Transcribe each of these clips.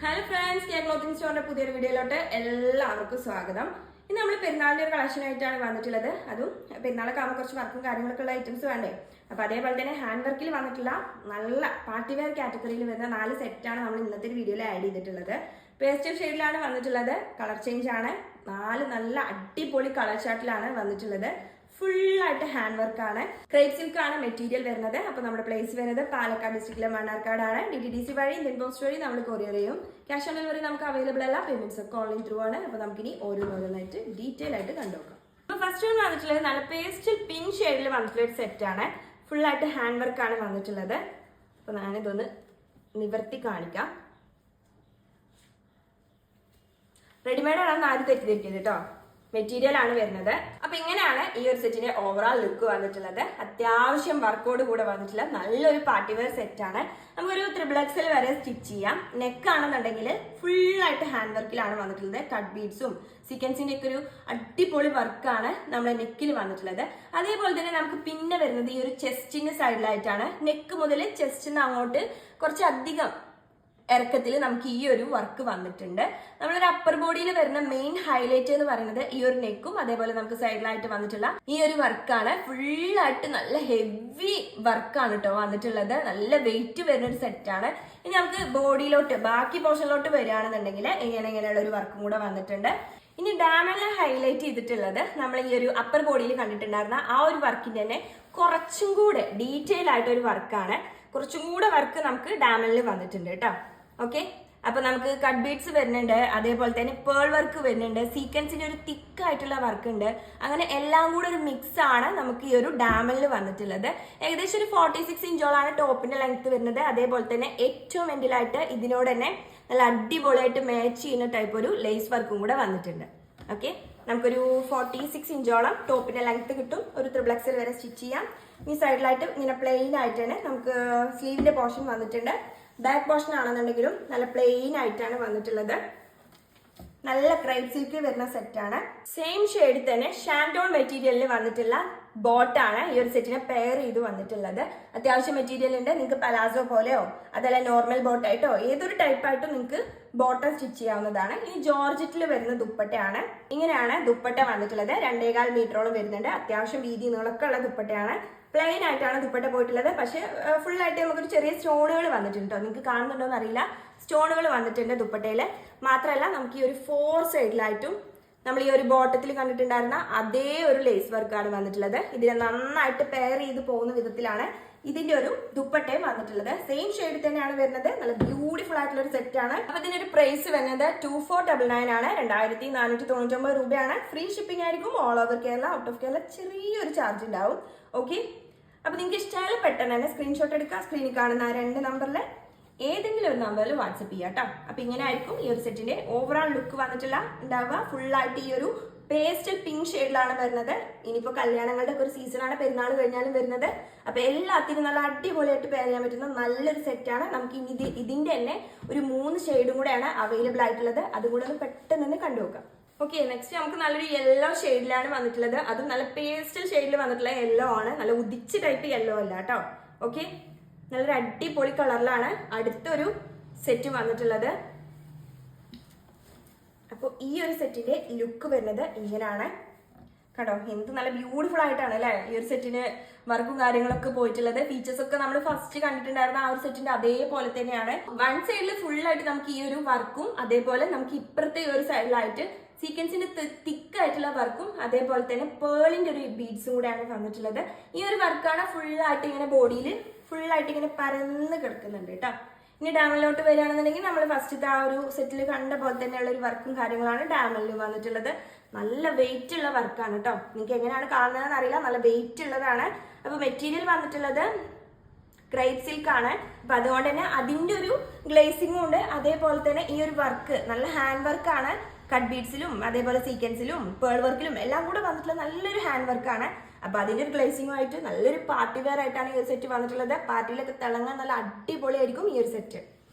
Hello friends, K clothing സ്റ്റോറിന്റെ പുതിയൊരു വീഡിയോയിലോട്ട് എല്ലാവർക്കും സ്വാഗതം. ഇന്ന് നമ്മൾ പെരുന്നാളിന്റെ ഒരു കളക്ഷൻ ആയിട്ടാണ് വന്നിട്ടുള്ളത്. അതും പെരുന്നാളൊക്കെ ആകുമ്പോൾ കുറച്ച് വർക്കും കാര്യങ്ങളൊക്കെ ഉള്ള ഐറ്റംസ് വേണ്ടേ. അപ്പൊ അതേപോലെ തന്നെ ഹാൻഡ് വർക്കിൽ വന്നിട്ടുള്ള നല്ല പാർട്ടി വെയർ കാറ്റഗറിയിൽ വരുന്ന 4 സെറ്റാണ് നമ്മൾ ഇന്നത്തെ ഒരു വീഡിയോയിൽ ആഡ് ചെയ്തിട്ടുള്ളത്. പേസ്റ്റൽ ഷെയ്ഡിലാണ് വന്നിട്ടുള്ളത്. കളർ ചേഞ്ച് ആണ്. 4 നല്ല അടിപൊളി കളർ ചാർട്ടിലാണ് വന്നിട്ടുള്ളത്. ഫുള്ളായിട്ട് ഹാൻഡ് വർക്കാണ്. ക്രേപ്പ് സിൽക്ക് ആണ് മെറ്റീരിയൽ വരുന്നത്. അപ്പൊ നമ്മുടെ പ്ലേസ് വരുന്നത് പാലക്കാട് ഡിസ്ട്രിക്റ്റിലെ മണ്ണാർക്കാടാണ്. DTDC വഴി ഇന്ത്യൻ പോസ്റ്റ് വഴി നമ്മൾ കൊറിയർ ചെയ്യും. ക്യാഷ് ഓൺ ഡെലിവറി നമുക്ക് അവൈലബിൾ അല്ല. പേയ്മെന്റ്സ് ഒക്കെ ഓൺലൈൻ ത്രൂ ആണ്. അപ്പൊ നമുക്കിനി ഓരോന്നോരോന്നായിട്ട് ഡീറ്റെയിൽ ആയിട്ട് കണ്ടുനോക്കാം. അപ്പൊ ഫസ്റ്റ് വൺ വന്നിട്ടുള്ളത് നല്ല പേസ്റ്റൽ പിങ്ക് ഷെയ്ഡിൽ വന്നിട്ടുള്ള ഒരു സെറ്റ് ആണ്. ഫുള്ളായിട്ട് ഹാൻഡ് വർക്കാണ് വന്നിട്ടുള്ളത്. അപ്പൊ ഞാനിതൊന്ന് നിവർത്തി കാണിക്കാം. റെഡിമെയ്ഡ് ആണെന്ന് ആരും തെറ്റിദ്ധരിക്കരുത് കേട്ടോ. മെറ്റീരിയൽ ആണ് വരുന്നത്. അപ്പൊ ഇങ്ങനെയാണ് ഈ ഒരു സെറ്റിന്റെ ഓവറോൾ ലുക്ക് വന്നിട്ടുള്ളത്. അത്യാവശ്യം വർക്കോട് കൂടെ വന്നിട്ടുള്ള നല്ലൊരു പാർട്ടി വെയർ സെറ്റ് ആണ്. നമുക്കൊരു XXL വരെ സ്റ്റിച്ച് ചെയ്യാം. നെക്ക് ആണെന്നുണ്ടെങ്കിൽ ഫുള്ളായിട്ട് ഹാൻഡ് വർക്കിലാണ് വന്നിട്ടുള്ളത്. കട്ട് ബീഡ്സും സീക്വൻസിന്റെ ഒക്കെ ഒരു അടിപൊളി വർക്കാണ് നമ്മുടെ നെക്കിൽ വന്നിട്ടുള്ളത്. അതേപോലെ തന്നെ നമുക്ക് പിന്നെ വരുന്നത് ഈ ഒരു ചെസ്റ്റിന്റെ സൈഡിലായിട്ടാണ്. നെക്ക് മുതൽ ചെസ്റ്റിന് അങ്ങോട്ട് കുറച്ചധികം ഇറക്കത്തിൽ നമുക്ക് ഈ ഒരു വർക്ക് വന്നിട്ടുണ്ട്. നമ്മളൊരു അപ്പർ ബോഡിയിൽ വരുന്ന മെയിൻ ഹൈലൈറ്റ് എന്ന് പറയുന്നത് ഈ ഒരു നെക്കും അതേപോലെ നമുക്ക് സൈഡിലായിട്ട് വന്നിട്ടുള്ള ഈ ഒരു വർക്കാണ്. ഫുള്ളായിട്ട് നല്ല ഹെവി വർക്കാണ് കേട്ടോ വന്നിട്ടുള്ളത്. നല്ല വെയിറ്റ് വരുന്ന ഒരു സെറ്റാണ്. ഇനി നമുക്ക് ബോഡിയിലോട്ട് ബാക്കി പോർഷനിലോട്ട് വരികയാണെന്നുണ്ടെങ്കിൽ ഇങ്ങനെയുള്ള ഒരു വർക്കും കൂടെ വന്നിട്ടുണ്ട്. ഇനി ഡാമെല്ലാം ഹൈലൈറ്റ് ചെയ്തിട്ടുള്ളത് നമ്മൾ ഈ ഒരു അപ്പർ ബോഡിയിൽ കണ്ടിട്ടുണ്ടായിരുന്ന ആ ഒരു വർക്കിന്റെ തന്നെ കുറച്ചും കൂടെ ഡീറ്റെയിൽ ആയിട്ട് ഒരു വർക്കാണ്. കുറച്ചും കൂടെ വർക്ക് നമുക്ക് ഡാമലിൽ വന്നിട്ടുണ്ട് കേട്ടോ. ഓക്കെ, അപ്പൊ നമുക്ക് കട്ട് ബീഡ്സ് വരുന്നുണ്ട്, അതേപോലെ തന്നെ പേൾ വർക്ക് വരുന്നുണ്ട്, സീക്വൻസിന്റെ ഒരു തിക്കായിട്ടുള്ള വർക്ക് ഉണ്ട്. അങ്ങനെ എല്ലാം കൂടെ ഒരു മിക്സ് ആണ് നമുക്ക് ഈ ഒരു ഡാമലിൽ വന്നിട്ടുള്ളത്. ഏകദേശം ഒരു 46 ഇഞ്ചോളാണ് ടോപ്പിന്റെ ലെങ്ത് വരുന്നത്. അതേപോലെ തന്നെ ഏറ്റവും എൻഡിലായിട്ട് ഇതിനോട് തന്നെ നല്ല അടിപൊളിയായിട്ട് മാച്ച് ചെയ്യുന്ന ടൈപ്പ് ഒരു ലേസ് വർക്കും കൂടെ വന്നിട്ടുണ്ട്. ഓക്കെ, നമുക്കൊരു 46 ഇഞ്ചോളം ടോപ്പിന്റെ ലെങ്ത് കിട്ടും. ഒരു XXL വരെ സ്റ്റിച്ച് ചെയ്യാം. ഈ സൈഡിലായിട്ട് ഇങ്ങനെ പ്ലെയിൻ ആയിട്ട് തന്നെ നമുക്ക് സ്ലീവിന്റെ പോർഷൻ വന്നിട്ടുണ്ട്. ബാക്ക് പോർഷൻ ആണെന്നുണ്ടെങ്കിലും നല്ല പ്ലെയിൻ ആയിട്ടാണ് വന്നിട്ടുള്ളത്. നല്ല ക്രേപ്പ് സിൽക്കിൽ വരുന്ന സെറ്റാണ്. സെയിം ഷെയ്ഡിൽ തന്നെ ഷാൻഡോൺ മെറ്റീരിയലിൽ വന്നിട്ടുള്ള ബോട്ടാണ് ഈ ഒരു സെറ്റിനെ പെയർ ചെയ്ത് വന്നിട്ടുള്ളത്. അത്യാവശ്യം മെറ്റീരിയൽ ഉണ്ട്. നിങ്ങൾക്ക് പലാസോ പോലെയോ അതല്ല നോർമൽ ബോട്ടായിട്ടോ ഏതൊരു ടൈപ്പായിട്ടും നിങ്ങൾക്ക് ബോട്ടം സ്റ്റിച്ച് ചെയ്യാവുന്നതാണ്. ഈ ജോർജറ്റിൽ വരുന്ന ദുപ്പട്ടയാണ്. ഇങ്ങനെയാണ് ദുപ്പട്ട വന്നിട്ടുള്ളത്. 2.25 മീറ്ററോളം വരുന്നുണ്ട്. അത്യാവശ്യം വീതി നീളമൊക്കെ ഉള്ള ദുപ്പട്ടയാണ്. പ്ലെയിൻ ആയിട്ടാണ് ദുപ്പട്ട പോയിട്ടുള്ളത്. പക്ഷെ ഫുൾ ആയിട്ട് നമുക്കൊരു ചെറിയ സ്റ്റോണുകൾ വന്നിട്ടുണ്ട്. നിങ്ങൾക്ക് കാണുന്നുണ്ടോ എന്ന് അറിയില്ല. സ്റ്റോണുകൾ വന്നിട്ടുണ്ട് ദുപ്പട്ടയിൽ. മാത്രമല്ല നമുക്ക് ഈ ഒരു 4 സൈഡിലായിട്ടും നമ്മൾ ഈ ഒരു ബോട്ടത്തിൽ കണ്ടിട്ടുണ്ടായിരുന്ന അതേ ഒരു ലേസ് വർക്കാണ് വന്നിട്ടുള്ളത്. ഇതിനെ നന്നായിട്ട് പെയർ ചെയ്ത് പോകുന്ന വിധത്തിലാണ് ഇതിന്റെ ഒരു ദുപ്പട്ടയും വന്നിട്ടുള്ളത്. സെയിം ഷെയ്ഡിൽ തന്നെയാണ് വരുന്നത്. നല്ല ബ്യൂട്ടിഫുൾ ആയിട്ടുള്ള ഒരു സെറ്റ് ആണ്. അപ്പൊ ഇതിന്റെ ഒരു പ്രൈസ് വരുന്നത് 2499 ആണ്. 2499 രൂപയാണ്. ഫ്രീ ഷിപ്പിംഗ് ആയിരിക്കും. All over Kerala, out of Kerala ചെറിയൊരു ചാർജ് ഉണ്ടാവും. ഓക്കെ, അപ്പൊ നിങ്ങൾക്ക് ഇഷ്ടമായാലും പെട്ടെന്ന് തന്നെ സ്ക്രീൻഷോട്ട് എടുക്കുക. സ്ക്രീനിൽ കാണുന്ന 2 നമ്പറിൽ ഏതെങ്കിലും ഒരു നമ്പറിൽ വാട്സപ്പ് ചെയ്യാം കേട്ടോ. അപ്പൊ ഇങ്ങനെ ആയിരിക്കും ഈ ഒരു സെറ്റിന്റെ ഓവറോൾ ലുക്ക് വന്നിട്ടുള്ള ഉണ്ടാവുക. ഫുള്ളായിട്ട് ഈ ഒരു പേസ്റ്റൽ പിങ്ക് ഷെയ്ഡിലാണ് വരുന്നത്. ഇനിയിപ്പോ കല്യാണങ്ങളുടെ ഒക്കെ ഒരു സീസണാണ്, പെരുന്നാൾ കഴിഞ്ഞാലും വരുന്നത്. അപ്പൊ എല്ലാത്തിനും നല്ല അടിപൊളിയായിട്ട് പെയർ ചെയ്യാൻ പറ്റുന്ന നല്ലൊരു സെറ്റാണ്. നമുക്ക് ഇനി ഇതിന്റെ തന്നെ ഒരു 3 ഷെയ്ഡും കൂടെയാണ് അവൈലബിൾ ആയിട്ടുള്ളത്. അതും കൂടെ ഒന്ന് പെട്ടെന്ന് തന്നെ കണ്ടുനോക്കാം. ഓക്കെ, നെക്സ്റ്റ് നമുക്ക് നല്ലൊരു യെല്ലോ ഷെയ്ഡിലാണ് വന്നിട്ടുള്ളത്. അതും നല്ല പേസ്റ്റൽ ഷെയ്ഡിൽ വന്നിട്ടുള്ള യെല്ലോ ആണ്. നല്ല ഉദിച്ച ടൈപ്പ് യെല്ലോ അല്ല കേട്ടോ. ഓക്കെ, നല്ലൊരു അടിപൊളി കളറിലാണ് അടുത്തൊരു സെറ്റ് വന്നിട്ടുള്ളത്. അപ്പോൾ ഈ ഒരു സെറ്റിന്റെ ലുക്ക് വരുന്നത് ഇങ്ങനെയാണ്. കേട്ടോ, എന്ത് നല്ല ബ്യൂട്ടിഫുൾ ആയിട്ടാണ് അല്ലേ ഈ ഒരു സെറ്റിന് വർക്കും കാര്യങ്ങളൊക്കെ പോയിട്ടുള്ളത്. ഫീച്ചേഴ്സ് ഒക്കെ നമ്മൾ ഫസ്റ്റ് കണ്ടിട്ടുണ്ടായിരുന്ന ആ ഒരു സെറ്റിന്റെ അതേപോലെ തന്നെയാണ്. വൺ സൈഡിൽ ഫുള്ളായിട്ട് നമുക്ക് ഈ ഒരു വർക്കും അതേപോലെ നമുക്ക് ഇപ്പുറത്തെ ഈ ഒരു സൈഡിലായിട്ട് സീക്വൻസിന്റെ തിക്കായിട്ടുള്ള വർക്കും അതേപോലെ തന്നെ പേളിന്റെ ഒരു ബീഡ്സും കൂടെയാണ് വന്നിട്ടുള്ളത്. ഈ ഒരു വർക്കാണ് ഫുള്ളായിട്ട് ഇങ്ങനെ ബോഡിയിൽ ഫുള്ളായിട്ട് ഇങ്ങനെ പരന്ന് കിടക്കുന്നുണ്ട് കേട്ടോ. ഇനി ഡാമലിലോട്ട് വരികയാണെന്നുണ്ടെങ്കിൽ നമ്മൾ ഫസ്റ്റത്തെ ആ ഒരു സെറ്റിൽ കണ്ട പോലെ തന്നെയുള്ള ഒരു വർക്കും കാര്യങ്ങളാണ് ഡാമലിൽ വന്നിട്ടുള്ളത്. നല്ല വെയിറ്റ് ഉള്ള വർക്കാണ് കേട്ടോ. നിങ്ങൾക്ക് എങ്ങനെയാണ് കാണുന്നതെന്ന് അറിയില്ല. നല്ല വെയിറ്റ് ഉള്ളതാണ്. അപ്പൊ മെറ്റീരിയൽ വന്നിട്ടുള്ളത് ക്രേപ്പ് സിൽക്ക് ആണ്. അപ്പൊ അതുകൊണ്ട് തന്നെ അതിന്റെ ഒരു ഗ്ലേസിംഗും ഉണ്ട്. അതേപോലെ തന്നെ ഈ ഒരു വർക്ക് നല്ല ഹാൻഡ് വർക്കാണ്. കട്ട് ബീഡ്സിലും അതേപോലെ സീക്വൻസിലും പേൾ വർക്കിലും എല്ലാം കൂടെ വന്നിട്ടുള്ള നല്ലൊരു ഹാൻഡ് വർക്കാണ്. അപ്പൊ അതിന്റെ ഒരു ഗ്ലേസിംഗുമായിട്ട് നല്ലൊരു പാർട്ടി വെയർ ആയിട്ടാണ് ഈ ഒരു സെറ്റ് വന്നിട്ടുള്ളത്. പാർട്ടിയിലൊക്കെ തിളങ്ങാൻ നല്ല അടിപൊളിയായിരിക്കും ഈ ഒരു സെറ്റ്.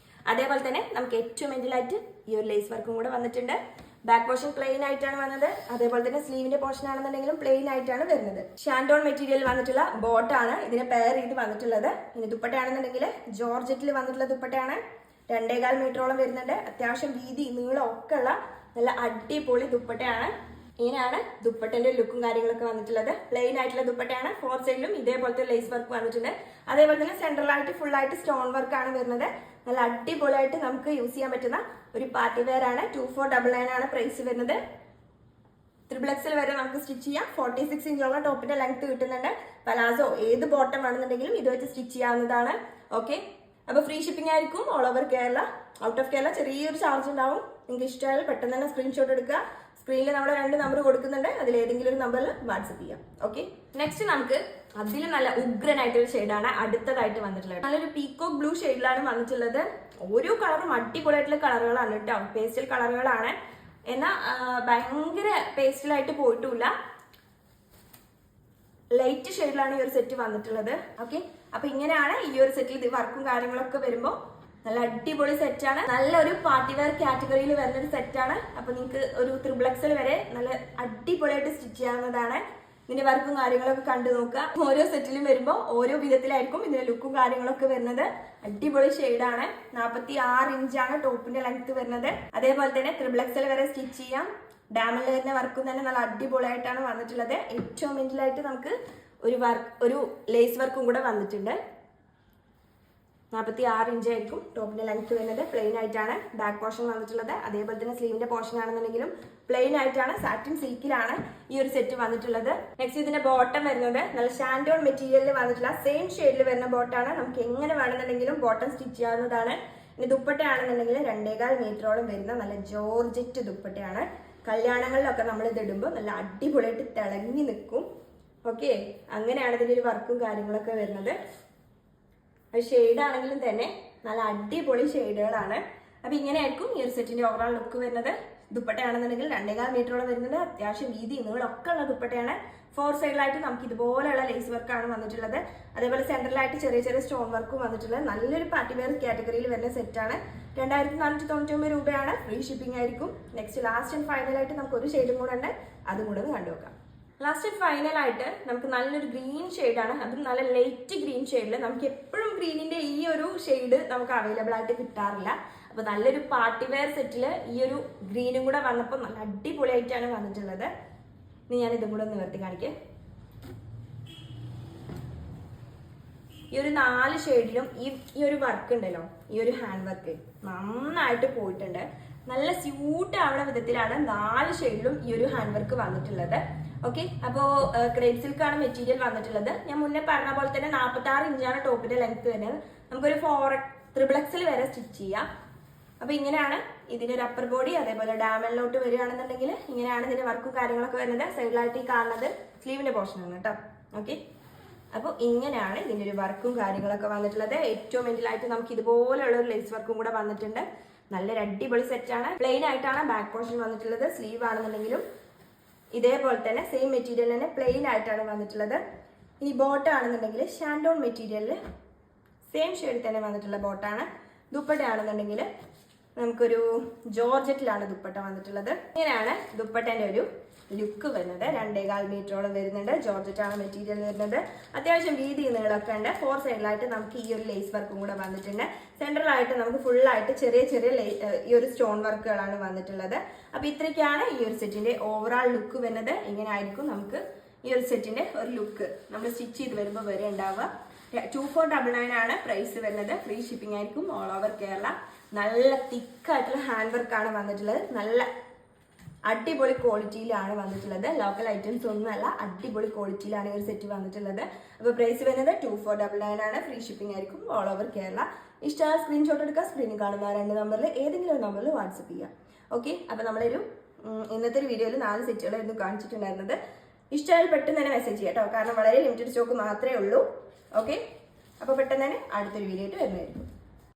അതേപോലെ തന്നെ നമുക്ക് ഏറ്റവും എൻഡിലായിട്ട് ഈ ഒരു ലേസ് വർക്കും കൂടെ വന്നിട്ടുണ്ട്. ബാക്ക് പോർഷൻ പ്ലെയിൻ ആയിട്ടാണ് വന്നത്. അതേപോലെ തന്നെ സ്ലീവിന്റെ പോർഷൻ ആണെന്നുണ്ടെങ്കിലും പ്ലെയിൻ ആയിട്ടാണ് വരുന്നത്. ഷാൻഡോൺ മെറ്റീരിയൽ വന്നിട്ടുള്ള ബോട്ടാണ് ഇതിനെ പെയർ ചെയ്ത് വന്നിട്ടുള്ളത്. ഇനി ദുപ്പട്ടയാണെന്നുണ്ടെങ്കിൽ ജോർജറ്റിൽ വന്നിട്ടുള്ള ദുപ്പട്ടയാണ്. 2.25 മീറ്ററോളം വരുന്നുണ്ട്. അത്യാവശ്യം വീതി നീളം ഒക്കെ ഉള്ള നല്ല അടിപൊളി ദുപ്പട്ടയാണ്. ഇങ്ങനെയാണ് ദുപ്പട്ടന്റെ ലുക്കും കാര്യങ്ങളൊക്കെ വന്നിട്ടുള്ളത്. പ്ലെയിൻ ആയിട്ടുള്ള ദുപ്പട്ടയാണ്. 4 സൈഡിലും ഇതേപോലത്തെ ലേസ് വർക്ക് വന്നിട്ടുണ്ട്. അതേപോലെ തന്നെ സെൻട്രലായിട്ട് ഫുൾ ആയിട്ട് സ്റ്റോൺ വർക്ക് ആണ് വരുന്നത്. നല്ല അടിപൊളിയായിട്ട് നമുക്ക് യൂസ് ചെയ്യാൻ പറ്റുന്ന ഒരു പാർട്ടി വെയർ ആണ്. 2499 ആണ് പ്രൈസ് വരുന്നത്. 3XL വരെ നമുക്ക് സ്റ്റിച്ച് ചെയ്യാം. 46 ഇഞ്ചോളം ടോപ്പിന്റെ ലെങ്ത് കിട്ടുന്നുണ്ട്. പലാസോ ഏത് ബോട്ടം വേണമെന്നുണ്ടെങ്കിലും ഇത് വെച്ച് സ്റ്റിച്ച് ചെയ്യാവുന്നതാണ്. ഓക്കെ, അപ്പൊ ഫ്രീ ഷിപ്പിംഗ് ആയിരിക്കും all over Kerala. Out of Kerala ചെറിയൊരു ചാർജ് ഉണ്ടാവും. നിങ്ങൾക്ക് ഇഷ്ടമായാലും പെട്ടെന്ന് തന്നെ സ്ക്രീൻഷോട്ട് എടുക്കുക. സ്ക്രീനിൽ നമ്മുടെ 2 നമ്പർ കൊടുക്കുന്നുണ്ട്. അതിൽ ഏതെങ്കിലും ഒരു നമ്പറിൽ വാട്സപ്പ് ചെയ്യാം. ഓക്കെ, നെക്സ്റ്റ് നമുക്ക് അതിൽ നല്ല ഉഗ്രനായിട്ടൊരു ഷെയ്ഡാണ് അടുത്തതായിട്ട് വന്നിട്ടുള്ളത്. നല്ലൊരു പീക്കോക്ക് ബ്ലൂ ഷെയ്ഡിലാണ് വന്നിട്ടുള്ളത്. ഓരോ കളറും അടിപൊളിയായിട്ടുള്ള കളറുകളാണ് കേട്ടോ. പേസ്റ്റൽ കളറുകളാണ്. എന്നാൽ ഭയങ്കര പേസ്റ്റലായിട്ട് പോയിട്ടുമില്ല. ലൈറ്റ് ഷെയ്ഡിലാണ് ഈ ഒരു സെറ്റ് വന്നിട്ടുള്ളത്. ഓക്കെ, അപ്പൊ ഇങ്ങനെയാണ് ഈ ഒരു സെറ്റിൽ വർക്കും കാര്യങ്ങളൊക്കെ വരുമ്പോൾ നല്ല അടിപൊളി സെറ്റാണ്. നല്ലൊരു പാർട്ടി വെയർ കാറ്റഗറിയിൽ വരുന്ന ഒരു സെറ്റാണ്. അപ്പൊ നിങ്ങൾക്ക് ഒരു 3XL വരെ നല്ല അടിപൊളിയായിട്ട് സ്റ്റിച്ച് ചെയ്യാവുന്നതാണ്. ഇതിന്റെ വർക്കും കാര്യങ്ങളൊക്കെ കണ്ടു നോക്കുക. ഓരോ സെറ്റിലും വരുമ്പോൾ ഓരോ വിധത്തിലായിരിക്കും ഇതിന്റെ ലുക്കും കാര്യങ്ങളൊക്കെ വരുന്നത്. അടിപൊളി ഷെയ്ഡാണ്. 46 ഇഞ്ചാണ് ടോപ്പിന്റെ ലെങ്ത് വരുന്നത്. അതേപോലെ തന്നെ 3XL വരെ സ്റ്റിച്ച് ചെയ്യാം. ഡാമിൽ വരുന്ന വർക്കും തന്നെ നല്ല അടിപൊളിയായിട്ടാണ് വന്നിട്ടുള്ളത്. ഏറ്റവും മിഡിലായിട്ട് നമുക്ക് ഒരു ലേസ് വർക്കും കൂടെ വന്നിട്ടുണ്ട്. 46 ഇഞ്ചായിരിക്കും ടോപ്പിന്റെ ലെങ്ത് വരുന്നത്. പ്ലെയിൻ ആയിട്ടാണ് ബാക്ക് പോർഷൻ വന്നിട്ടുള്ളത്. അതേപോലെ തന്നെ സ്ലീവിന്റെ പോർഷൻ ആണെന്നുണ്ടെങ്കിലും പ്ലെയിൻ ആയിട്ടാണ്. സാറ്റിൻ സിൽക്കിലാണ് ഈ ഒരു സെറ്റ് വന്നിട്ടുള്ളത്. നെക്സ്റ്റ് ഇതിന്റെ ബോട്ടം വരുന്നത് നല്ല ഷാൻഡോൺ മെറ്റീരിയലിൽ വന്നിട്ടുള്ള സെയിം ഷെയ്ഡിൽ വരുന്ന ബോട്ടാണ്. നമുക്ക് എങ്ങനെ വേണമെന്നുണ്ടെങ്കിലും ബോട്ടം സ്റ്റിച്ച് ചെയ്യാവുന്നതാണ്. ഇനി ദുപ്പട്ടയാണെന്നുണ്ടെങ്കിൽ 2.25 മീറ്ററോളം വരുന്ന നല്ല ജോർജറ്റ് ദുപ്പട്ടയാണ്. കല്യാണങ്ങളിലൊക്കെ നമ്മൾ ഇത് ഇടുമ്പോൾ നല്ല അടിപൊളിയായിട്ട് തിളങ്ങി നിൽക്കും. ഓക്കെ, അങ്ങനെയാണ് ഇതിൻ്റെ ഒരു വർക്കും കാര്യങ്ങളൊക്കെ വരുന്നത്. അത് ഷെയ്ഡാണെങ്കിലും തന്നെ നല്ല അടിപൊളി ഷെയ്ഡുകളാണ്. അപ്പം ഇങ്ങനെയായിരിക്കും ഈ ഒരു സെറ്റിന്റെ ഓവറോൾ ലുക്ക് വരുന്നത്. ദുപ്പട്ടയാണെന്നുണ്ടെങ്കിൽ 2.25 മീറ്ററോളം വരുന്നുണ്ട്. അത്യാവശ്യം വീതി നീളമൊക്കെ ഉള്ള ദുപ്പട്ടയാണ്. 4 സൈഡിലായിട്ട് നമുക്ക് ഇതുപോലെയുള്ള ലേസ് വർക്കാണ് വന്നിട്ടുള്ളത്. അതേപോലെ സെൻട്രലായിട്ട് ചെറിയ ചെറിയ സ്റ്റോൺ വർക്കും വന്നിട്ടുള്ളത്. നല്ലൊരു പാർട്ടി വെയർ കാറ്റഗറിയിൽ വരുന്ന സെറ്റാണ്. 2499 രൂപയാണ്. ഫ്രീ ഷിപ്പിംഗ് ആയിരിക്കും. നെക്സ്റ്റ് ലാസ്റ്റ് ആൻഡ് ഫൈനലായിട്ട് നമുക്ക് ഒരു ഷെയ്ഡും കൂടെ ഉണ്ട്. അതും കൂടെ ഒന്ന് കണ്ടുനോക്കാം. ലാസ്റ്റ് ഫൈനലായിട്ട് നമുക്ക് നല്ലൊരു ഗ്രീൻ ഷെയ്ഡാണ്. അതും നല്ല ലൈറ്റ് ഗ്രീൻ ഷെയ്ഡിൽ. നമുക്ക് എപ്പോഴും ഗ്രീനിന്റെ ഈ ഒരു ഷെയ്ഡ് നമുക്ക് അവൈലബിൾ ആയിട്ട് കിട്ടാറില്ല. അപ്പൊ നല്ലൊരു പാർട്ടി വെയർ സെറ്റിൽ ഈ ഒരു ഗ്രീനും കൂടെ വന്നപ്പോൾ നല്ല അടിപൊളിയായിട്ടാണ് വന്നിട്ടുള്ളത്. ഇനി ഞാൻ ഇതും കൂടെ ഒന്ന് നിവർത്തി കാണിക്കേ. ഈ ഒരു 4 ഷെയ്ഡിലും ഈ ഒരു വർക്ക് ഉണ്ടല്ലോ, ഈ ഒരു ഹാൻഡ് വർക്ക് നന്നായിട്ട് പോയിട്ടുണ്ട്. നല്ല സ്യൂട്ട് ആവുന്ന വിധത്തിലാണ് 4 ഷെയ്ഡിലും ഈ ഒരു ഹാൻഡ് വർക്ക് വന്നിട്ടുള്ളത്. ഓക്കെ, അപ്പോൾ ക്രേപ്പ് സിൽക്കാണ് മെറ്റീരിയൽ വന്നിട്ടുള്ളത്. ഞാൻ മുന്നേ പറഞ്ഞ പോലെ തന്നെ 46 ഇഞ്ചാണ് ടോപ്പിന്റെ ലെങ്ത് വരുന്നത്. നമുക്കൊരു 3XL വരെ സ്റ്റിച്ച് ചെയ്യാം. അപ്പൊ ഇങ്ങനെയാണ് ഇതിന്റെ ഒരു അപ്പർ ബോഡി. അതേപോലെ ഡാമനിലോട്ട് വരികയാണെന്നുണ്ടെങ്കിൽ ഇങ്ങനെയാണ് ഇതിന്റെ വർക്കും കാര്യങ്ങളൊക്കെ വരുന്നത്. സൈഡിലായിട്ട് ഈ കാണുന്നത് സ്ലീവിന്റെ പോർഷൻ ആണ് കേട്ടോ. ഓക്കെ, അപ്പോൾ ഇങ്ങനെയാണ് ഇതിന്റെ ഒരു വർക്കും കാര്യങ്ങളൊക്കെ വന്നിട്ടുള്ളത്. ഏറ്റവും എൻഡിലായിട്ട് നമുക്ക് ഇതുപോലെയുള്ള ഒരു ലേസ് വർക്കും കൂടെ വന്നിട്ടുണ്ട്. നല്ലൊരു അടിപൊളി സെറ്റാണ്. പ്ലെയിൻ ആയിട്ടാണ് ബാക്ക് പോർഷൻ വന്നിട്ടുള്ളത്. സ്ലീവ് ആണെന്നുണ്ടെങ്കിലും ഇതേപോലെ തന്നെ സെയിം മെറ്റീരിയൽ തന്നെ പ്ലെയിൻ ആയിട്ടാണ് വന്നിട്ടുള്ളത്. ഇനി ബോട്ടം ആണെന്നുണ്ടെങ്കിൽ ഷാൻഡോൺ മെറ്റീരിയലിൽ സെയിം ഷെയ്ഡിൽ തന്നെ വന്നിട്ടുള്ള ബോട്ടാണ്. ദുപ്പട്ട ആണെന്നുണ്ടെങ്കിൽ നമുക്കൊരു ജോർജറ്റിലാണ് ദുപ്പട്ട വന്നിട്ടുള്ളത്. ഇങ്ങനെയാണ് ദുപ്പട്ടന്റെ ഒരു ലുക്ക് വരുന്നത്. 2.25 മീറ്ററോളം വരുന്നുണ്ട്. ജോർജറ്റാണ് മെറ്റീരിയൽ വരുന്നത്. അത്യാവശ്യം വീതി നീളമൊക്കെ ഉണ്ട്. 4 സൈഡിലായിട്ട് നമുക്ക് ഈ ഒരു ലേസ് വർക്കും കൂടെ വന്നിട്ടുണ്ട്. സെൻട്രലായിട്ട് നമുക്ക് ഫുള്ളായിട്ട് ചെറിയ ചെറിയ ഈ ഒരു സ്റ്റോൺ വർക്കുകളാണ് വന്നിട്ടുള്ളത്. അപ്പൊ ഇത്രയ്ക്കാണ് ഈ ഒരു സെറ്റിന്റെ ഓവറോൾ ലുക്ക് വരുന്നത്. ഇങ്ങനെ ആയിരിക്കും നമുക്ക് ഈ ഒരു സെറ്റിന്റെ ഒരു ലുക്ക് നമ്മൾ സ്റ്റിച്ച് ചെയ്ത് വരുമ്പോൾ വരെ ഉണ്ടാവുക. 2499 ആണ് പ്രൈസ് വരുന്നത്. ഫ്രീ ഷിപ്പിംഗ് ആയിരിക്കും ഓൾ ഓവർ കേരള. നല്ല തിക്കായിട്ടുള്ള ഹാൻഡ് വർക്കാണ് വന്നിട്ടുള്ളത്. നല്ല അടിപൊളി ക്വാളിറ്റിയിലാണ് വന്നിട്ടുള്ളത്. ലോക്കൽ ഐറ്റംസ് ഒന്നുമല്ല, അടിപൊളി ക്വാളിറ്റിയിലാണ് ഈ ഒരു സെറ്റ് വന്നിട്ടുള്ളത്. അപ്പോൾ പ്രൈസ് വരുന്നത് 2499 ആണ്. ഫ്രീ ഷിപ്പിംഗ് ആയിരിക്കും ഓൾ ഓവർ കേരള. ഇഷ്ടമായ സ്ക്രീൻഷോട്ട് എടുക്കുക. സ്ക്രീനിൽ കാണുന്ന 2 നമ്പറിൽ ഏതെങ്കിലും ഒരു നമ്പറിൽ വാട്സപ്പ് ചെയ്യുക. ഓക്കെ, അപ്പോൾ നമ്മളൊരു ഇന്നത്തെ ഒരു വീഡിയോയിൽ 4 സെറ്റുകളായിരുന്നു കാണിച്ചിട്ടുണ്ടായിരുന്നത്. ഇഷ്ടമായാൽ പെട്ടെന്ന് തന്നെ മെസ്സേജ് ചെയ്യാം കേട്ടോ. കാരണം വളരെ ലിമിറ്റഡ് സ്റ്റോക്ക് മാത്രമേ ഉള്ളൂ. ഓക്കെ, അപ്പോൾ പെട്ടെന്ന് തന്നെ അടുത്തൊരു വീഡിയോ ആയിട്ട് വരുന്നതായിരിക്കും.